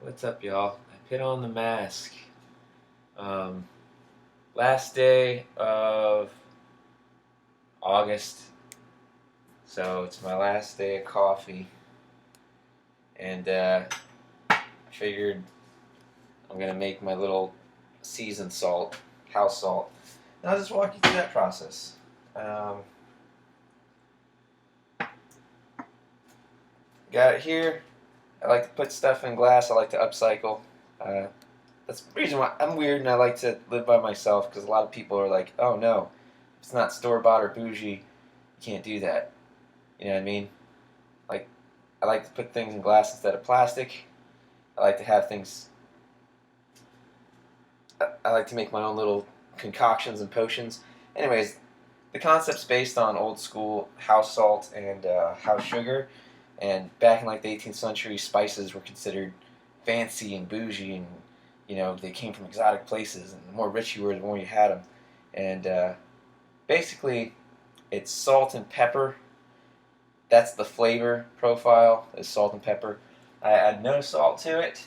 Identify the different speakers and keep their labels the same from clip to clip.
Speaker 1: What's up, y'all? I put on the mask. Um, Last day of August, so it's my last day of coffee, and I figured I'm gonna make my little seasoned salt, house salt. And I'll just walk you through that process. Um, got it here. I like to put stuff in glass. I like to upcycle. Uh, that's the reason why I'm weird and I like to live by myself because a lot of people are like, oh no, if it's not store bought or bougie, you can't do that. You know what I mean? Like, I like to put things in glass instead of plastic. I like to have things. I like to make my own little concoctions and potions. Anyways, the concept's based on old school house salt and house sugar. And back in like the 18th century, spices were considered fancy and bougie, and they came from exotic places. And the more rich you were, the more you had them. And basically, it's salt and pepper. That's the flavor profile, is salt and pepper. I add no salt to it,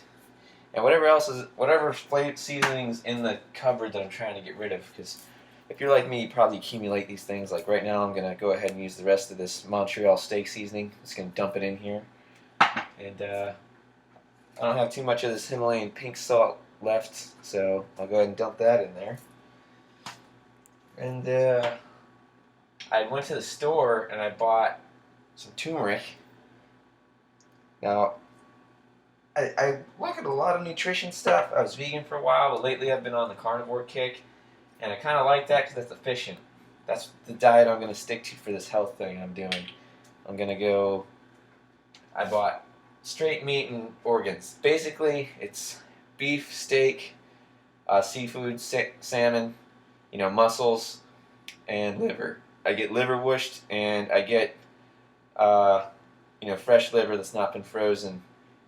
Speaker 1: and whatever flavor seasonings in the cupboard that I'm trying to get rid of. Because if you're like me, you probably accumulate these things. Like right now, I'm gonna go ahead and use the rest of this Montreal steak seasoning. Just gonna dump it in here, and I don't have too much of this Himalayan pink salt left, so I'll go ahead and dump that in there. And I went to the store and I bought some turmeric. Now, I look at a lot of nutrition stuff. I was vegan for a while, but lately I've been on the carnivore kick, and I kind of like that because it's efficient. That's the diet I'm going to stick to for this health thing I'm doing. I'm going to go. I bought straight meat and organs. Basically, it's beef, steak, seafood, salmon, mussels, and liver. I get liver whooshed, and I get fresh liver that's not been frozen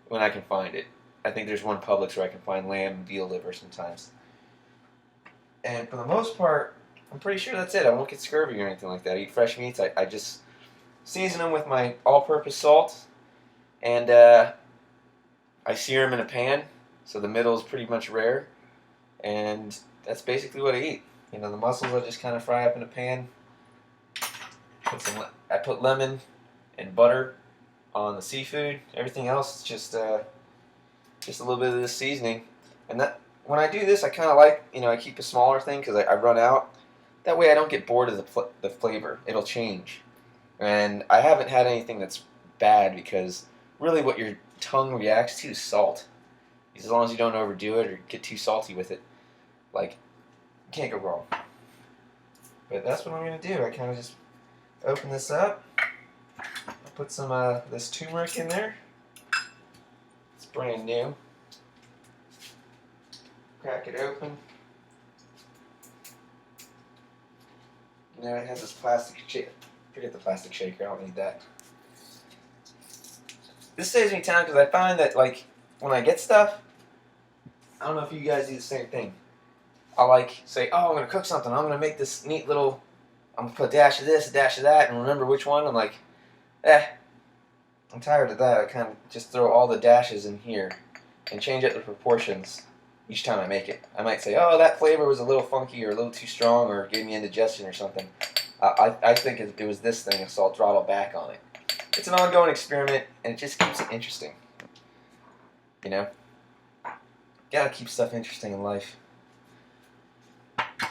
Speaker 1: when I can find it. I think there's one Publix where I can find lamb and veal liver sometimes. And for the most part, I'm pretty sure that's it. I won't get scurvy or anything like that. I eat fresh meats. I just season them with my all-purpose salt, and I sear them in a pan, so the middle is pretty much rare, and that's basically what I eat. The mussels I just kind of fry up in a pan. I put lemon and butter on the seafood. Everything else is just a little bit of this seasoning. And that when I do this, I kind of like I keep a smaller thing because I run out. That way I don't get bored of the flavor. It'll change. And I haven't had anything that's bad because really what your tongue reacts to is salt. As long as you don't overdo it or get too salty with it, like you can't go wrong. But that's what I'm gonna do. I kind of just open this up. Put some this turmeric in there. It's brand new. Crack it open. It has this plastic shaker. Forget the plastic shaker. I don't need that. This saves me time because I find that when I get stuff, I don't know if you guys do the same thing. I'll say, oh, I'm gonna cook something. I'm gonna make this neat little. I'm gonna put a dash of this, a dash of that, and remember which one. I'm like, I'm tired of that. I kind of just throw all the dashes in here and change up the proportions each time I make it. I might say, oh, that flavor was a little funky or a little too strong or gave me indigestion or something. I think it was this thing, so I'll throttle back on it. It's an ongoing experiment, and it just keeps it interesting. Gotta keep stuff interesting in life.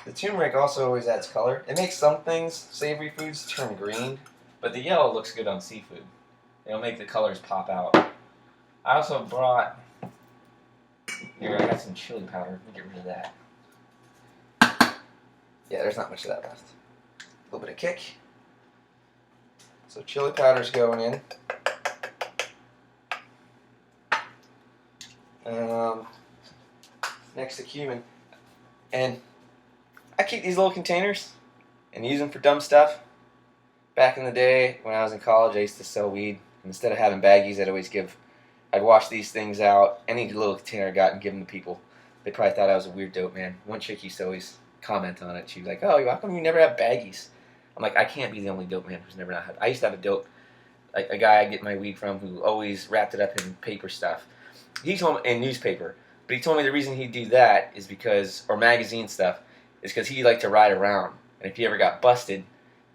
Speaker 1: The turmeric also always adds color. It makes some things, savory foods, turn green, but the yellow looks good on seafood. It'll make the colors pop out. I also brought... Here, I got some chili powder. Let me get rid of that. Yeah, there's not much of that left. A little bit of kick. So chili powder's going in. Next to cumin. And I keep these little containers and use them for dumb stuff. Back in the day, when I was in college, I used to sell weed. Instead of having baggies, I'd wash these things out, any little container I got, and give them to people. They probably thought I was a weird dope man. One chick used to always comment on it. She was like, oh, how come you never have baggies? I'm like, I can't be the only dope man who's never not had. I used to have a guy I get my weed from who always wrapped it up in paper stuff. he told me, in newspaper, but he told me the reason he'd do that is because, or magazine stuff, is because he liked to ride around, and if he ever got busted,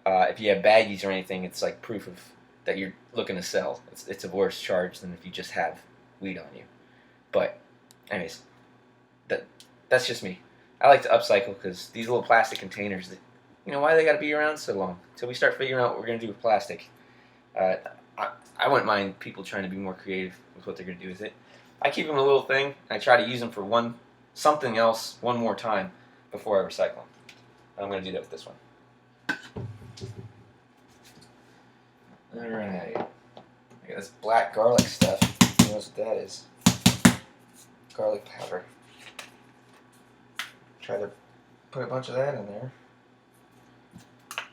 Speaker 1: if you have baggies or anything, it's like proof of that you're looking to sell. It's a worse charge than if you just have weed on you. But, anyways, that's just me. I like to upcycle because these little plastic containers, why they got to be around so long? Until we start figuring out what we're going to do with plastic. I wouldn't mind people trying to be more creative with what they're going to do with it. I keep them in a little thing, and I try to use them for something else one more time before I recycle them. I'm going to do that with this one. Alright. I got this black garlic stuff. Who knows what that is? Garlic powder. Try to put a bunch of that in there.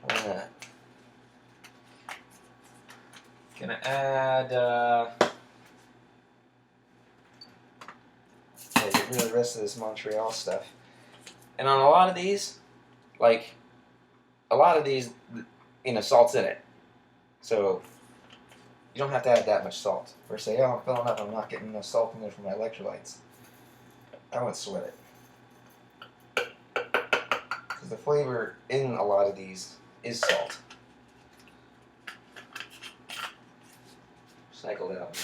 Speaker 1: Why not? Gonna add, get rid of the rest of this Montreal stuff. And on a lot of these, salt's in it. So, you don't have to add that much salt. Or say, oh, I'm filling up, I'm not getting enough salt in there for my electrolytes. I wouldn't sweat it. Because the flavor in a lot of these is salt. Cycled out.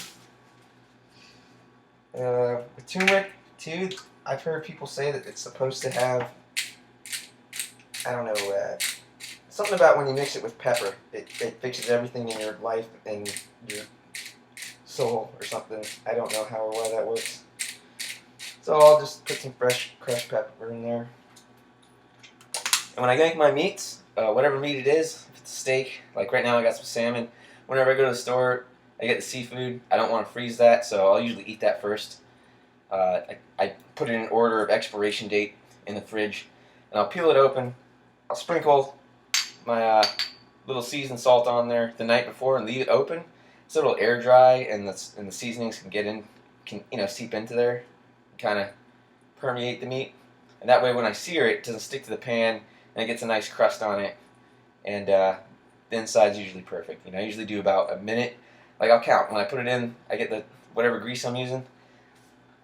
Speaker 1: With turmeric, too, I've heard people say that it's supposed to have, I don't know, something about when you mix it with pepper, it fixes everything in your life and your soul or something. I don't know how or why that works. So I'll just put some fresh crushed pepper in there. And when I make my meats, whatever meat it is, if it's a steak, like right now I got some salmon, whenever I go to the store, I get the seafood. I don't want to freeze that, so I'll usually eat that first. I put it in order of expiration date in the fridge, and I'll peel it open. I'll sprinkle my little seasoned salt on there the night before and leave it open so it'll air dry and the seasonings can seep into there, kind of permeate the meat, and that way when I sear it, it doesn't stick to the pan and it gets a nice crust on it, and the inside's usually perfect. I usually do about a minute. Like I'll count when I put it in. I get the whatever grease I'm using.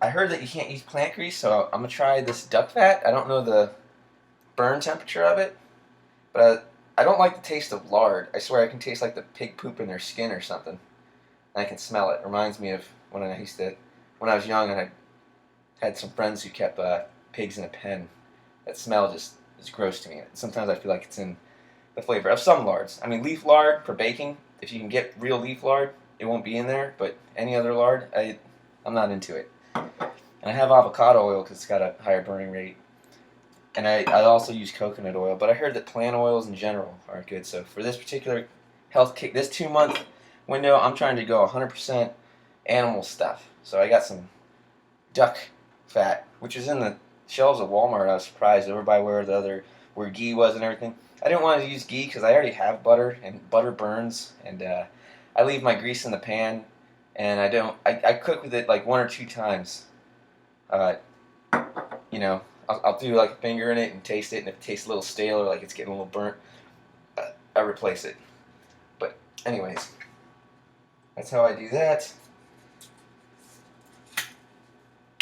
Speaker 1: I heard that you can't use plant grease, so I'm gonna try this duck fat. I don't know the burn temperature of it, but I don't like the taste of lard. I swear I can taste like the pig poop in their skin or something. And I can smell it. It reminds me of when I was young and I had some friends who kept pigs in a pen. That smell just is gross to me. Sometimes I feel like it's in the flavor of some lards. I mean, leaf lard for baking, if you can get real leaf lard, it won't be in there, but any other lard, I'm not into it. And I have avocado oil because it's got a higher burning rate. And I also use coconut oil, but I heard that plant oils in general aren't good. So for this particular health kick, this 2-month window, I'm trying to go 100% animal stuff. So I got some duck fat, which is in the shelves of Walmart. I was surprised over by where ghee was and everything. I didn't want to use ghee because I already have butter, and butter burns, and I leave my grease in the pan, and I cook with it like 1 or 2 times. I'll do like a finger in it and taste it, and if it tastes a little stale or like it's getting a little burnt, I replace it. But anyways, that's how I do that.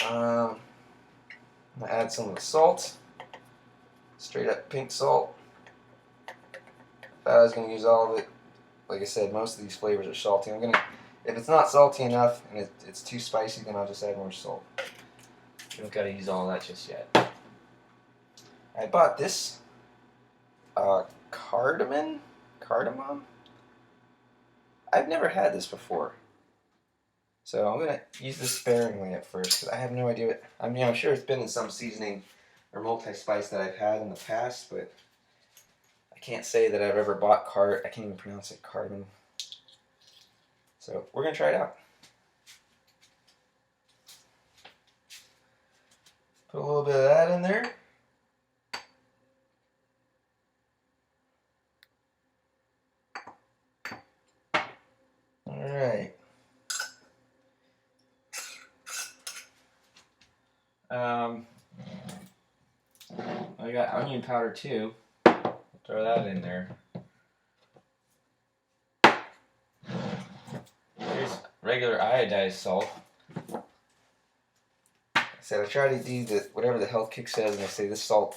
Speaker 1: I'm gonna add some of the salt, straight up pink salt. I was gonna use all of it. Like I said, most of these flavors are salty. If it's not salty enough and it's too spicy, then I'll just add more salt. You don't gotta use all that just yet. I bought this cardamom. I've never had this before, so I'm gonna use this sparingly at first because I have no idea. I'm sure it's been in some seasoning or multi-spice that I've had in the past, but I can't say that I've ever bought I can't even pronounce it, cardamom. So we're gonna try it out. Put a little bit of that in there. Alright. I got onion powder too. Throw that in there. Here's regular iodized salt. said I try to do whatever the health kick says, and I say this salt.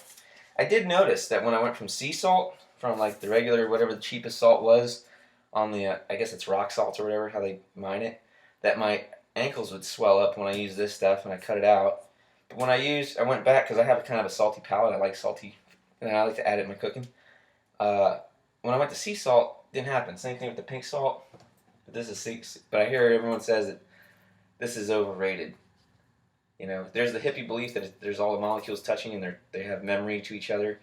Speaker 1: I did notice that when I went from sea salt, from like the regular, whatever the cheapest salt was, on the, I guess it's rock salt or whatever, how they mine it, that my ankles would swell up when I used this stuff, and I cut it out. But when I went back, because I have kind of a salty palate, I like salty, and I like to add it in my cooking. When I went to sea salt, didn't happen. Same thing with the pink salt. But this is sea, but I hear everyone says that this is overrated. You know, there's the hippie belief that there's all the molecules touching and they have memory to each other.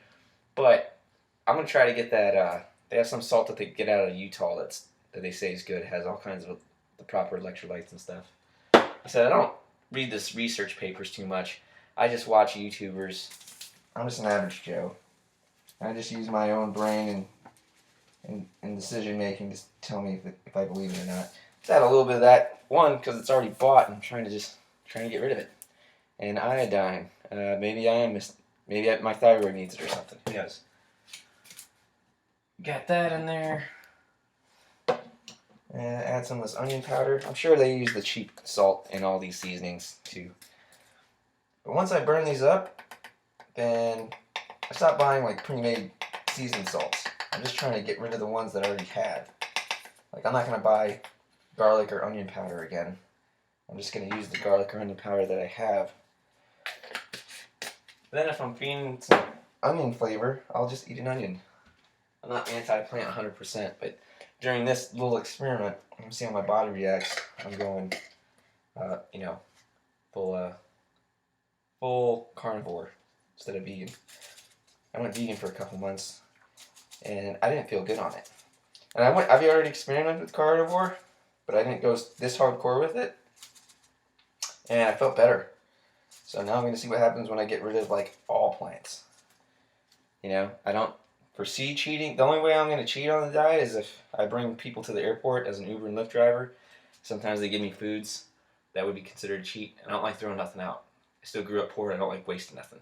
Speaker 1: But I'm gonna try to get that. They have some salt that they get out of Utah that they say is good. It has all kinds of the proper electrolytes and stuff. I said I don't read this research papers too much. I just watch YouTubers. I'm just an average Joe. I just use my own brain and decision making to tell me if I believe it or not. Let's add a little bit of that. One, because it's already bought, and I'm trying to get rid of it. And iodine. Maybe my thyroid needs it or something. Who knows? Got that in there. And add some of this onion powder. I'm sure they use the cheap salt in all these seasonings too. But once I burn these up, then I stop buying like pre-made seasoned salts. I'm just trying to get rid of the ones that I already had. Like I'm not going to buy garlic or onion powder again. I'm just going to use the garlic or onion powder that I have. Then if I'm feeling some onion flavor, I'll just eat an onion. I'm not anti-plant 100%, but during this little experiment, I'm going to see how my body reacts. I'm going, full carnivore instead of vegan. I went vegan for a couple months, and I didn't feel good on it. And I've already experimented with carnivore, but I didn't go this hardcore with it, and I felt better. So now I'm going to see what happens when I get rid of like all plants. You know, I don't foresee cheating. The only way I'm going to cheat on the diet is if I bring people to the airport as an Uber and Lyft driver. Sometimes they give me foods that would be considered cheat, and I don't like throwing nothing out. I still grew up poor, and I don't like wasting nothing.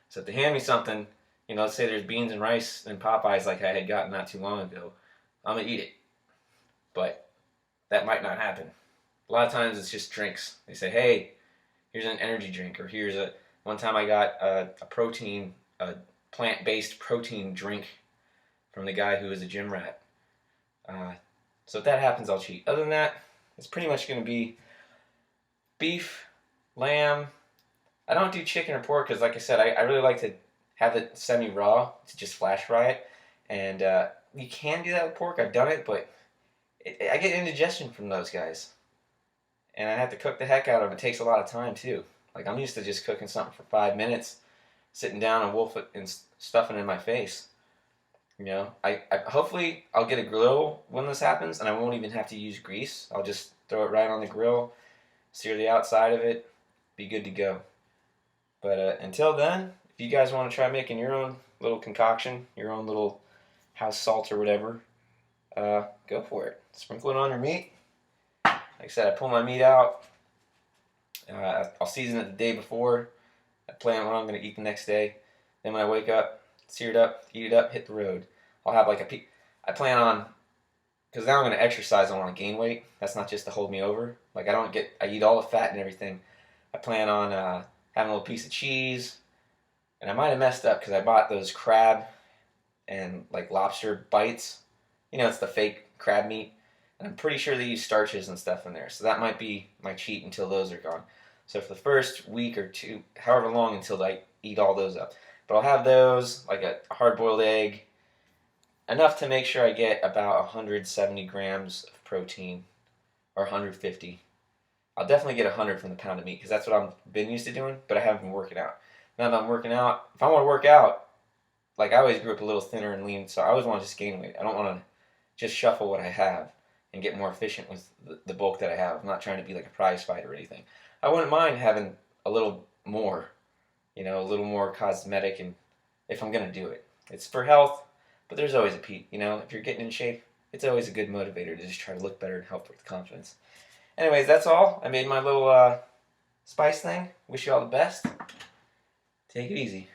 Speaker 1: So if they hand me something, you know, let's say there's beans and rice and Popeyes like I had gotten not too long ago, I'm going to eat it. But that might not happen. A lot of times it's just drinks. They say, hey, here's an energy drink, or one time I got a plant-based protein drink from the guy who was a gym rat. So if that happens, I'll cheat. Other than that, it's pretty much going to be beef, lamb. I don't do chicken or pork because, like I said, I really like to have it semi-raw, to just flash fry it. And you can do that with pork. I've done it, but I get indigestion from those guys. And I have to cook the heck out of it. It takes a lot of time, too. Like, I'm used to just cooking something for 5 minutes, sitting down and wolf it and stuffing it in my face. You know, hopefully I'll get a grill when this happens, and I won't even have to use grease. I'll just throw it right on the grill, sear the outside of it, be good to go. But until then, if you guys want to try making your own little concoction, your own little house salt or whatever, go for it. Sprinkle it on your meat. Like I said, I pull my meat out. I'll season it the day before. I plan what I'm going to eat the next day. Then when I wake up, sear it up, heat it up, hit the road. I'll have like I plan on, because now I'm going to exercise, I want to gain weight. That's not just to hold me over. Like I eat all the fat and everything. I plan on having a little piece of cheese. And I might have messed up because I bought those crab and like lobster bites. You know, it's the fake crab meat. And I'm pretty sure they use starches and stuff in there. So that might be my cheat until those are gone. So for the first week or two, however long until I eat all those up. But I'll have those, like a hard-boiled egg, enough to make sure I get about 170 grams of protein, or 150. I'll definitely get 100 from the pound of meat, because that's what I've been used to doing, but I haven't been working out. Now that I'm working out, if I want to work out, like I always grew up a little thinner and lean, so I always want to just gain weight. I don't want to just shuffle what I have and get more efficient with the bulk that I have. I'm not trying to be like a prize fighter or anything. I wouldn't mind having a little more, you know, a little more cosmetic, and if I'm going to do it. It's for health, but there's always you know, if you're getting in shape, it's always a good motivator to just try to look better and help with confidence. Anyways, that's all. I made my little spice thing. Wish you all the best. Take it easy.